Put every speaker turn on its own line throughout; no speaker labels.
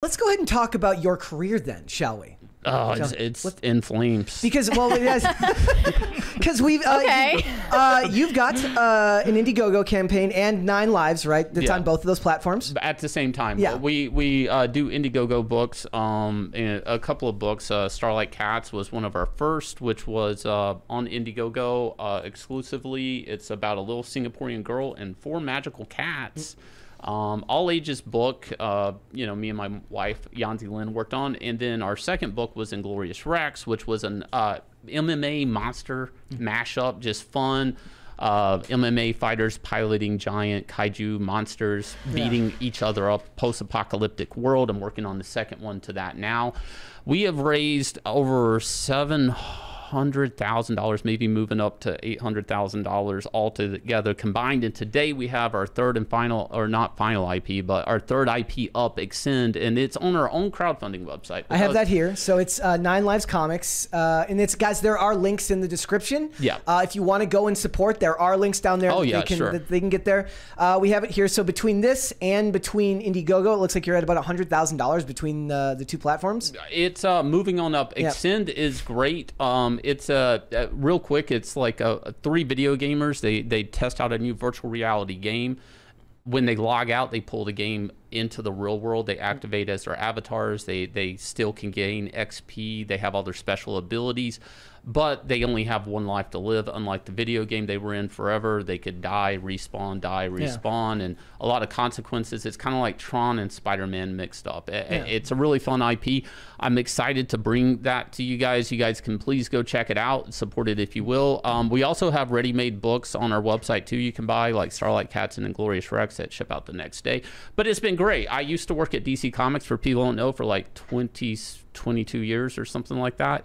Let's go ahead and talk about your career then, shall we?
Oh, it's in flames.
Because, well, it has, because we've, you've got an Indiegogo campaign and 9 Lives, right? That's on both of those platforms.
At the same time.
Yeah.
We do Indiegogo books, and a couple of books. Starlight Cats was one of our first, which was on Indiegogo exclusively. It's about a little Singaporean girl and 4 magical cats. All ages book, me and my wife Yanzi Lin worked on, and then our second book was Inglorious Rex, which was an MMA monster mashup, just fun. MMA fighters piloting giant kaiju monsters, beating each other up, post-apocalyptic world. I'm working on the second one to that now. We have raised over $700,000, maybe moving up to $800,000 altogether combined. And today we have our third and final, or not final IP, but our third IP up, Extend, and it's on our own crowdfunding website.
I have that here. So it's 9 Lives Comics, and it's, guys, there are links in the description.
Yeah.
If you want to go and support, there are links down there. That they can get there. We have it here. So between this and between Indiegogo, it looks like you're at about $100,000 between the 2 platforms.
It's moving on up. Extend is great. It's real quick. It's like 3 video gamers. They test out a new virtual reality game. When they log out, they pull the game into the real world. They activate as their avatars. They still can gain XP. They have all their special abilities, but they only have 1 life to live. Unlike the video game they were in forever, they could die, respawn, and a lot of consequences. It's kind of like Tron and Spider-Man mixed up. It's a really fun IP. I'm excited to bring that to you guys. You guys can please go check it out, support it if you will. We also have ready-made books on our website too. You can buy, like Starlight Cats and Inglorious Rex, that ship out the next day. But it's been great. I used to work at DC Comics, for people who don't know, for like 22 years or something like that.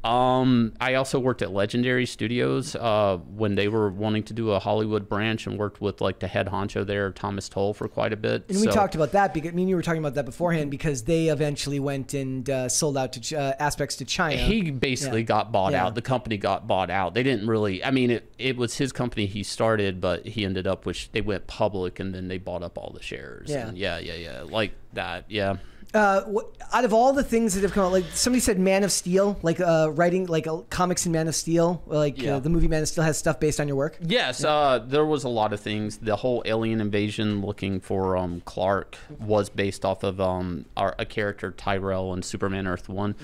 I also worked at Legendary Studios when they were wanting to do a Hollywood branch, and worked with like the head honcho there, Thomas Toll, for quite a bit.
And we talked about that because you were talking about that beforehand, because they eventually went and sold out to aspects to China.
He basically got bought out. The company got bought out. They didn't really. I mean, it was his company he started, but he ended up they went public, and then they bought up all the shares.
Yeah,
and like that. Yeah.
Out of all the things that have come out, like somebody said Man of Steel, like writing like comics in Man of Steel, like the movie Man of Steel has stuff based on your work.
Yes, there was a lot of things. The whole alien invasion looking for Clark was based off of a character, Tyrell, in Superman Earth 1.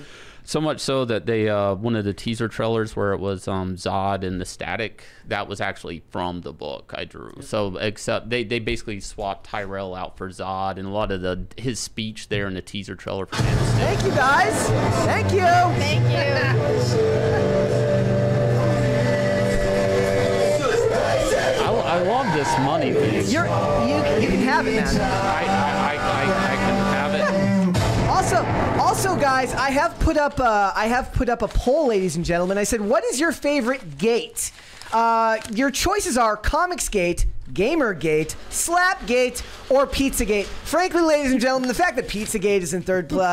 So much so that they one of the teaser trailers where it was Zod and the Static, that was actually from the book I drew. So except they basically swapped Tyrell out for Zod, and a lot of his speech there in the teaser trailer for Man of Steel.
Thank you, guys. Thank you.
Thank you.
I love this money thing.
You can have it, man.
I can have it.
Also, guys, I have put up a poll, ladies and gentlemen. I said, what is your favorite gate? Your choices are Comicsgate, Gamergate, Slapgate, or Pizzagate. Frankly, ladies and gentlemen, the fact that Pizzagate is in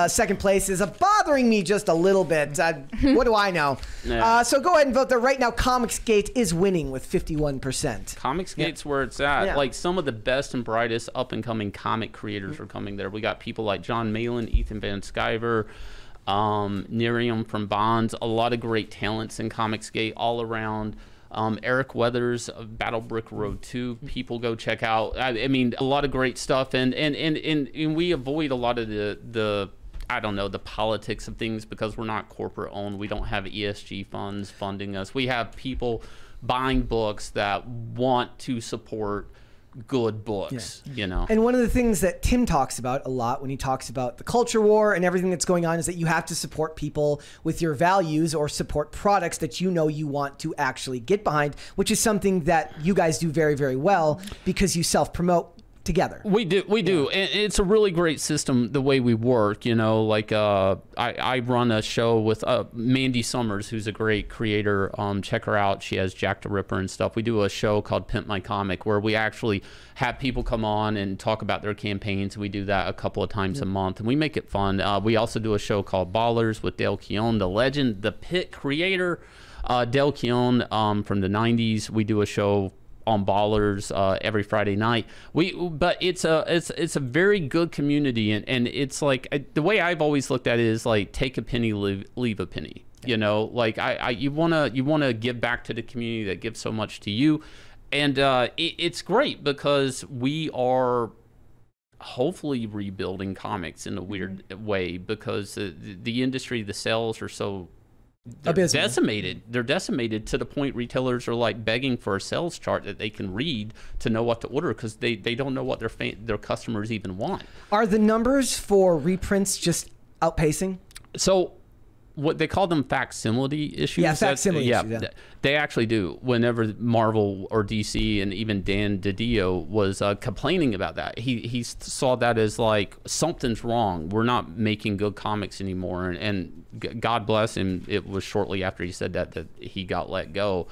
second place is bothering me just a little bit. What do I know?
Yeah.
So go ahead and vote there right now. Comicsgate is winning with 51%.
Comicsgate's where it's at.
Yeah.
Like, some of the best and brightest up-and-coming comic creators are coming there. We got people like John Malin, Ethan Van Sciver, Nerium from Bonds, a lot of great talents in Comicsgate all around. Eric Weathers of Battle Brick Road 2, people go check out. I mean, a lot of great stuff, and we avoid a lot of the I don't know, the politics of things, because we're not corporate owned. We don't have ESG funds funding us. We have people buying books that want to support good books, you know.
And one of the things that Tim talks about a lot when he talks about the culture war and everything that's going on is that you have to support people with your values, or support products that you know you want to actually get behind, which is something that you guys do very, very well, because you self-promote together.
We do. And it's a really great system, the way we work, you know. Like I run a show with Mandy Summers, who's a great creator. Check her out. She has Jack the Ripper and stuff. We do a show called Pimp My Comic, where we actually have people come on and talk about their campaigns. We do that a couple of times a month, and we make it fun. We also do a show called Ballers with Dale Keown, the legend, the Pit creator, Dale Keown from the 90s. We do a show on Ballers every Friday night. But it's a very good community, and it's like the way I've always looked at it is like take a penny, leave a penny. You know, like you wanna give back to the community that gives so much to you, and it's great because we are hopefully rebuilding comics in a weird way, because the industry, the sales are so decimated. They're decimated to the point retailers are like begging for a sales chart that they can read to know what to order, because they don't know what their customers even want. Are
the numbers for reprints just outpacing?
So what they call them facsimile issues.
Yeah, facsimile issues. Yeah.
They actually do. Whenever Marvel or DC and even Dan DiDio was complaining about that, he saw that as like something's wrong. We're not making good comics anymore. And God bless him. It was shortly after he said that he got let go.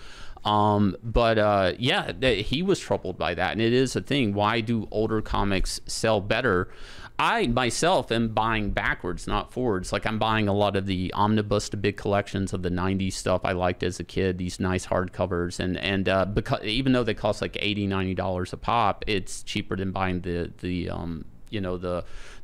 Yeah, he was troubled by that, and it is a thing. Why do older comics sell better? I myself am buying backwards, not forwards. Like I'm buying a lot of the omnibus to big collections of the 90s stuff I liked as a kid, these nice hardcovers, and because even though they cost like $80-90 a pop, it's cheaper than buying the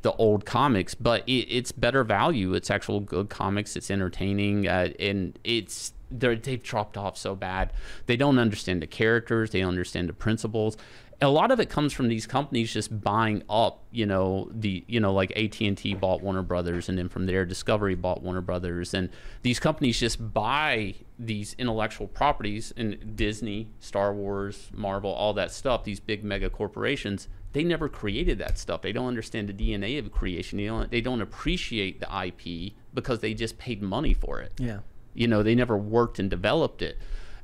old comics, but it's better value. It's actual good comics. It's entertaining, and they've dropped off so bad. They don't understand the characters. They don't understand the principles. A lot of it comes from these companies just buying up, like AT&T bought Warner Brothers, and then from there Discovery bought Warner Brothers, and these companies just buy these intellectual properties, and Disney, Star Wars, Marvel, all that stuff, these big mega corporations, they never created that stuff. They don't understand the DNA of creation. They don't appreciate the IP because they just paid money for it.
Yeah.
They never worked and developed it.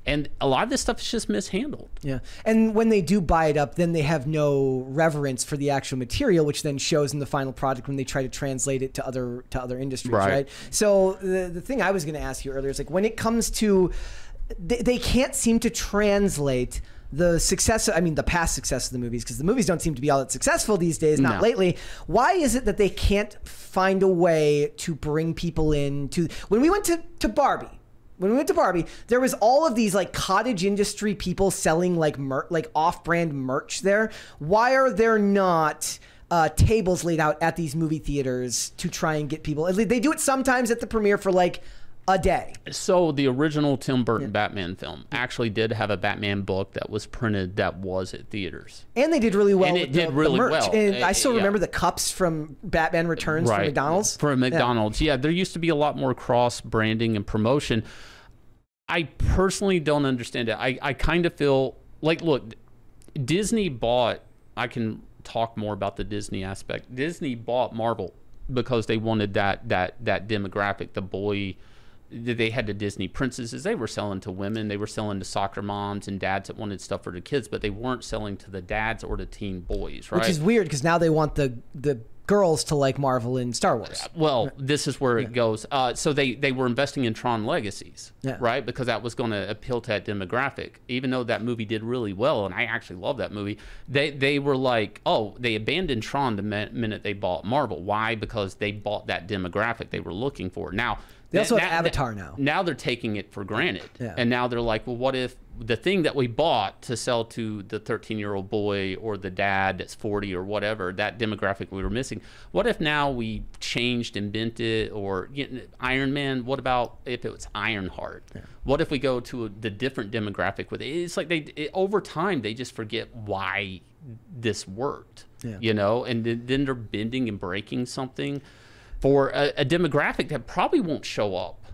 And a lot of this stuff is just mishandled.
Yeah. And when they do buy it up, then they have no reverence for the actual material, which then shows in the final product when they try to translate it to other industries, right? So the thing I was going to ask you earlier is like, when it comes to, they can't seem to translate the success, the past success of the movies, because the movies don't seem to be all that successful these days, not lately. Why is it that they can't find a way to bring people in to, when we went to Barbie, there was all of these like cottage industry people selling like off-brand merch there. Why are there not tables laid out at these movie theaters to try and get people? They do it sometimes at the premiere for like a day.
So the original Tim Burton Batman film actually did have a Batman book that was printed that was at theaters.
And they did really well.
And it did really well.
And I still remember the cups from Batman Returns from McDonald's.
From McDonald's, yeah. There used to be a lot more cross-branding and promotion. I personally don't understand it. I kind of feel like, look, Disney bought, I can talk more about the Disney aspect. Disney bought Marvel because they wanted that demographic, the boy. They had the Disney princesses. They were selling to women. They were selling to soccer moms and dads that wanted stuff for their kids, but they weren't selling to the dads or the teen boys, right?
Which is weird, because now they want the girls to like Marvel and Star Wars.
Well, this is where it goes. So they were investing in Tron Legacies, right? Because that was going to appeal to that demographic. Even though that movie did really well, and I actually love that movie, they were like, oh, they abandoned Tron the minute they bought Marvel. Why? Because they bought that demographic they were looking for. Now,
they also have Avatar now.
Now they're taking it for granted. And now they're like, well, what if the thing that we bought to sell to the 13-year-old boy or the dad that's 40 or whatever, that demographic we were missing, what if now we changed and bent it? Or Iron Man, what about if it was Ironheart? What if we go to the different demographic with it? It's like over time, they just forget why this worked, and then they're bending and breaking something for a demographic that probably won't show up,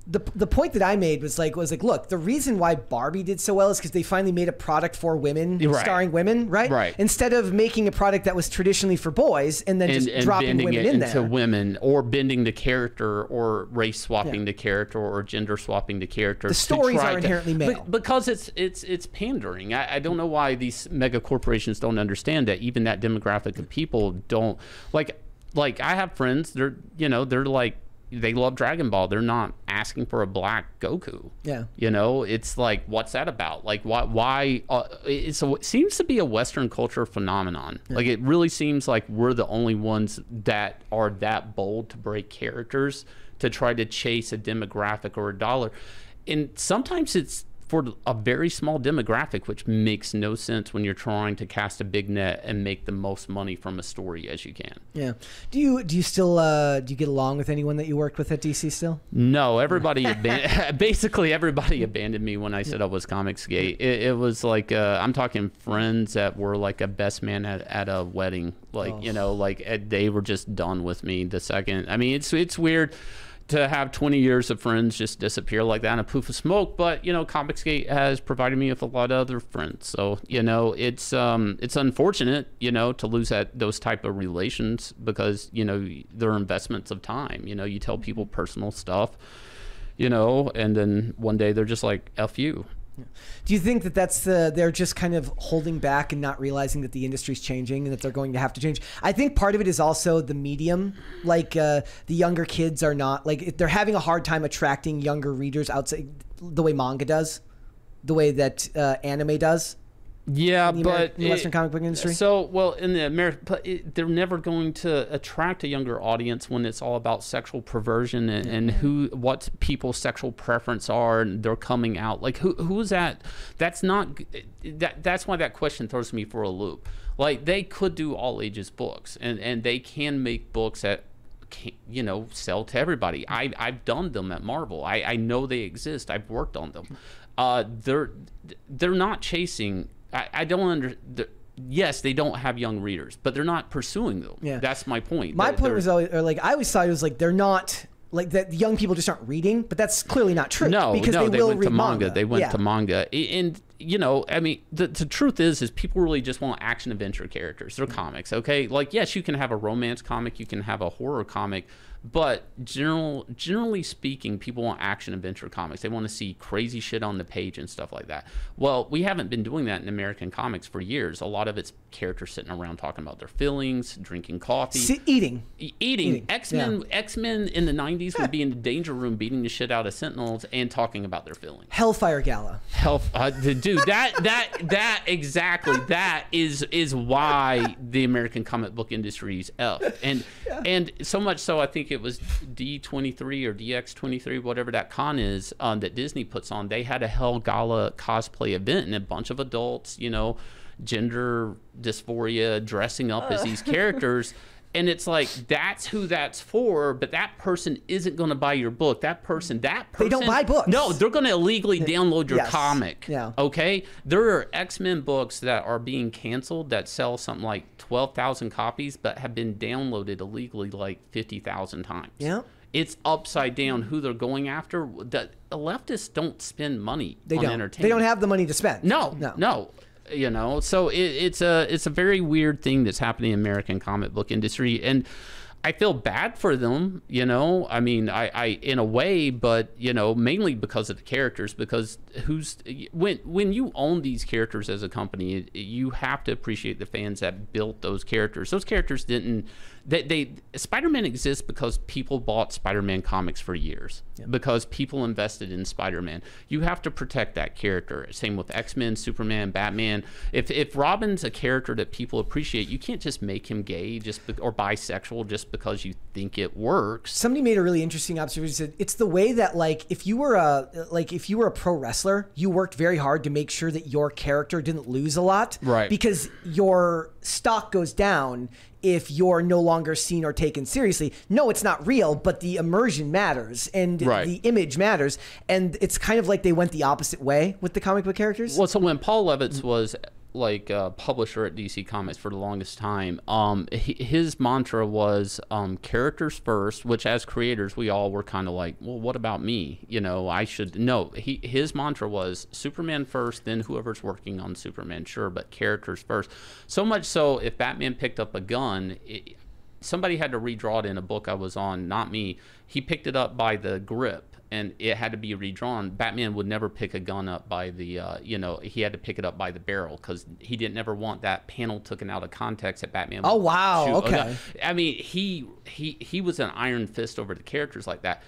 The point that I made was like, look, the reason why Barbie did so well is because they finally made a product for women, starring women, right? Instead of making a product that was traditionally for boys and then just dropping women in there.
Into women, or bending the character, or race swapping the character, or gender swapping the character.
The stories are inherently male.
Because it's pandering. I don't know why these mega corporations don't understand that even that demographic of people don't like I have friends, they're like, they love Dragon Ball. They're not asking for a black Goku. It's like, what's that about? Like, why? It seems to be a Western culture phenomenon. Like, it really seems like we're the only ones that are that bold to break characters to try to chase a demographic or a dollar. And sometimes it's for a very small demographic, which makes no sense when you're trying to cast a big net and make the most money from a story as you can.
Yeah. Do you still do you get along with anyone that you worked with at DC still?
No, everybody basically everybody abandoned me when I said I was Comicsgate. It was like I'm talking friends that were like a best man at a wedding. Like they were just done with me the second. I mean, it's weird to have 20 years of friends just disappear like that in a poof of smoke, but Comicsgate has provided me with a lot of other friends. So it's unfortunate to lose those type of relations because they're investments of time. You tell people personal stuff, and then one day they're just like, F you.
Do you think that they're just kind of holding back and not realizing that the industry's changing and that they're going to have to change? I think part of it is also the medium. Like the younger kids are not like they're having a hard time attracting younger readers outside the way manga does, the way that anime does.
Yeah,
in the Western comic book industry.
So, well, in the they're never going to attract a younger audience when it's all about sexual perversion and what people's sexual preference are, and they're coming out. Like, who's that? That's not. That's why that question throws me for a loop. Like, they could do all ages books, and they can make books that sell to everybody. I've done them at Marvel. I know they exist. I've worked on them. They're not chasing. I don't understand. Yes, they don't have young readers, but they're not pursuing them. Yeah. That's my point.
My point was always, I always thought it was like they're not like that. Young people just aren't reading, but that's clearly not true.
No,
because
they
will
went
read
to manga. They went to manga, and I mean, the truth is people really just want action adventure characters. They're comics, okay? Like, yes, you can have a romance comic, you can have a horror comic. But generally speaking, people want action adventure comics. They want to see crazy shit on the page and stuff like that. Well, we haven't been doing that in American comics for years. A lot of it's characters sitting around talking about their feelings, drinking coffee,
eating.
X-Men in the 90s would be in the danger room beating the shit out of Sentinels and talking about their feelings.
Hellfire Gala.
Dude, that exactly, that is why the American comic book industry is up. And so much so, I think it was D23 or DX23, whatever that con is, that Disney puts on. They had a Hell Gala cosplay event, and a bunch of adults, gender dysphoria, dressing up as these characters. And it's like, that's who that's for, but that person isn't going to buy your book. That person. They
don't buy books.
No, they're going to illegally download your comic.
Yeah.
Okay? There are X-Men books that are being canceled that sell something like 12,000 copies, but have been downloaded illegally like 50,000 times.
Yeah.
It's upside down who they're going after. The leftists don't spend money on entertainment.
They don't have the money to spend.
No. So it's a very weird thing that's happening in the American comic book industry, and I feel bad for them, I mean, I in a way, but mainly because of the characters, because when you own these characters as a company, you have to appreciate the fans that built those characters. Those characters didn't. Spider-Man exists because people bought Spider-Man comics for years, because people invested in Spider-Man. You have to protect that character. Same with X-Men, Superman, Batman. If Robin's a character that people appreciate, you can't just make him gay or bisexual just because you think it works.
Somebody made a really interesting observation. Said it's the way that if you were a pro wrestler, you worked very hard to make sure that your character didn't lose a lot,
right?
Because your stock goes down if you're no longer seen or taken seriously. No, it's not real, but the immersion matters and the image matters. And it's kind of like they went the opposite way with the comic book characters.
Well, so when Paul Levitz was like a publisher at DC Comics for the longest time, his mantra was characters first, which as creators, we all were kind of like, well, what about me? I should know. His mantra was Superman first, then whoever's working on Superman, sure, but characters first. So much so, if Batman picked up a gun, somebody had to redraw it in a book I was on, not me. He picked it up by the grip, and it had to be redrawn. Batman would never pick a gun up by the, he had to pick it up by the barrel because he didn't ever want that panel taken out of context that Batman would
Oh, wow.
shoot.
Okay.
I mean, he was an iron fist over the characters like that.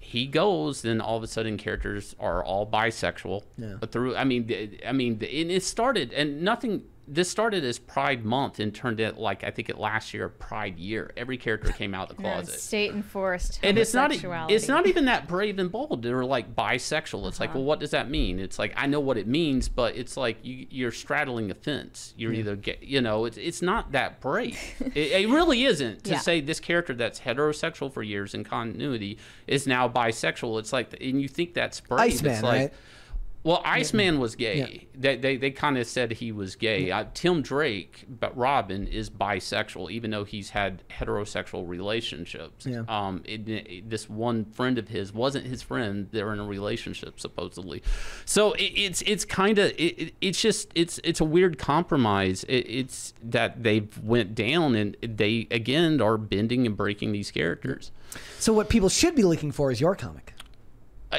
He goes, then all of a sudden characters are all bisexual.
Yeah.
But and it started, and nothing this started as Pride Month and turned it, like, I think it last year, Pride Year. Every character came out of the closet.
State enforced
And it's not even that brave and bold. They're like bisexual. It's like, well, what does that mean? It's like, I know what it means, but it's like you're straddling a fence. You're either gay, you know, it's not that brave. It really isn't to say this character that's heterosexual for years in continuity is now bisexual. It's like, and you think that's brave.
Iceman,
it's like,
right?
Well, Iceman was gay. They kind of said he was gay. Tim Drake, but Robin is bisexual, even though he's had heterosexual relationships. This one friend of his wasn't his friend; they're in a relationship supposedly. So it's kind of it's a weird compromise. It's that they went down and they again are bending and breaking these characters.
So what people should be looking for is your comic.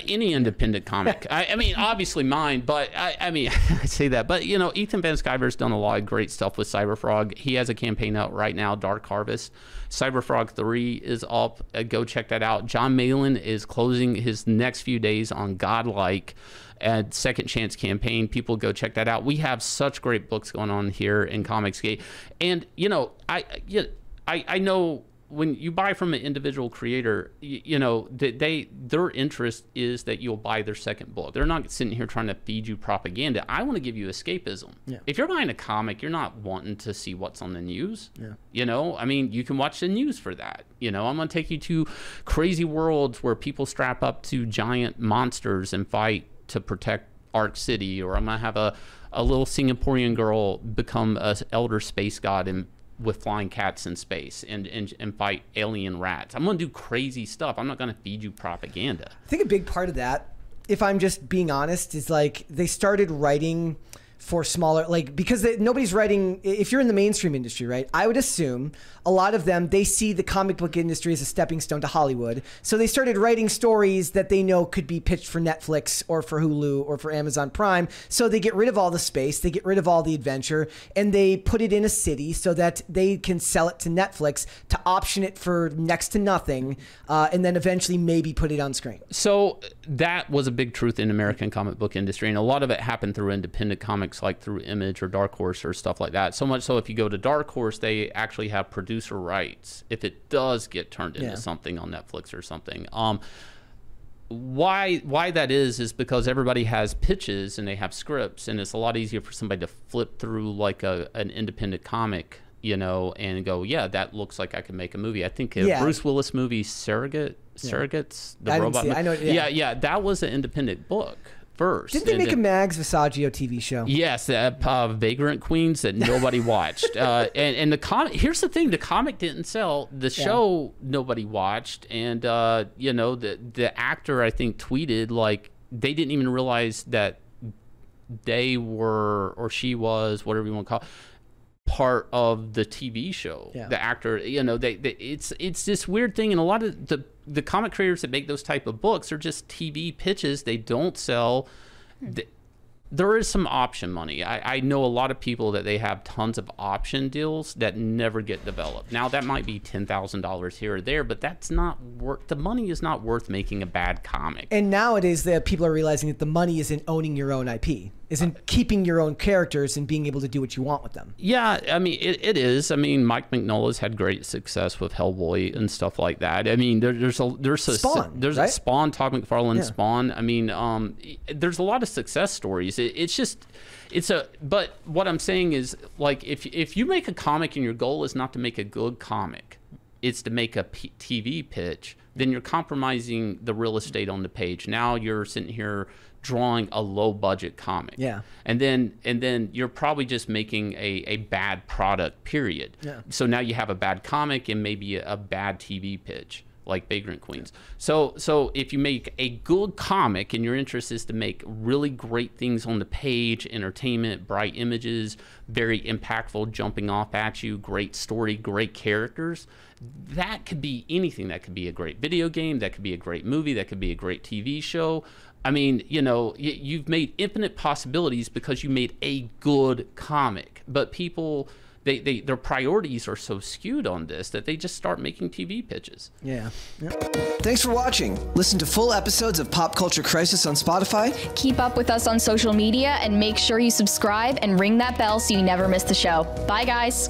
Any independent comic. I mean, obviously mine, but I mean, I say that. But, you know, Ethan Van Sciver's done a lot of great stuff with Cyberfrog. He has a campaign out right now, Dark Harvest. Cyberfrog 3 is up. Go check that out. John Malin is closing his next few days on Godlike and Second Chance campaign. People go check that out. We have such great books going on here in Comicsgate. And, you know, I know when you buy from an individual creator, you know, their interest is that you'll buy their second book. They're not sitting here trying to feed you propaganda. I want to give you escapism. If you're buying a comic, you're not wanting to see what's on the news. You know, I mean, you can watch the news for that. You know, I'm going to take you to crazy worlds where people strap up to giant monsters and fight to protect Ark City, or I'm going to have a little Singaporean girl become an elder space god and with flying cats in space and fight alien rats. I'm going to do crazy stuff. I'm not going to feed you propaganda.
I think a big part of that, if I'm just being honest, is like they started writing for smaller, like, because nobody's writing, if you're in the mainstream industry, right? I would assume a lot of them, they see the comic book industry as a stepping stone to Hollywood. So they started writing stories that they know could be pitched for Netflix or for Hulu or for Amazon Prime. So they get rid of all the space, they get rid of all the adventure, and they put it in a city so that they can sell it to Netflix to option it for next to nothing, and then eventually maybe put it on screen.
So that was a big truth in American comic book industry, and a lot of it happened through independent comics, like through Image or Dark Horse or stuff like that. So much so, if you go to Dark Horse, they actually have producer rights if it does get turned into something on Netflix or something. Why that is because everybody has pitches and they have scripts, and it's a lot easier for somebody to flip through like an independent comic, you know, and go, yeah, that looks like I can make a movie. I think Bruce Willis movie Surrogates, the robot movie.
I know,
that was an independent book first.
Didn't they make a Mags Visaggio TV show?
Yes, Vagrant Queens that nobody watched. And the comic, here's the thing, the comic didn't sell. The show nobody watched. And, you know, the actor, I think, tweeted, like, they didn't even realize that they were, or she was, whatever you want to call it, part of the TV show. The actor, you know, it's this weird thing, and a lot of the comic creators that make those type of books are just TV pitches. They don't sell. There is some option money. I know a lot of people that they have tons of option deals that never get developed. Now that might be $10,000 here or there, but that's not worth. The money is not worth making a bad comic.
And nowadays, the people are realizing that the money is in owning your own IP, is in keeping your own characters and being able to do what you want with them.
Yeah, I mean, it is. I mean, Mike Mignola's had great success with Hellboy and stuff like that. I mean, there's a
Spawn,
there's
right?
a Spawn, Todd McFarlane Spawn. I mean, there's a lot of success stories. But what I'm saying is, like, if you make a comic and your goal is not to make a good comic, it's to make a TV pitch, then you're compromising the real estate on the page. Now you're sitting here drawing a low budget comic. And then you're probably just making a bad product, period. So now you have a bad comic and maybe a bad TV pitch, like Vagrant Queens. So if you make a good comic and your interest is to make really great things on the page, entertainment, bright images, very impactful, jumping off at you, great story, great characters, that could be anything. That could be a great video game, that could be a great movie, that could be a great TV show. I mean, you know, you've made infinite possibilities because you made a good comic. But people their priorities are so skewed on this that they just start making TV pitches.
Yeah. Thanks for watching. Listen to full episodes of Pop Culture Crisis on Spotify.
Keep up with us on social media and make sure you subscribe and ring that bell so you never miss the show. Bye, guys.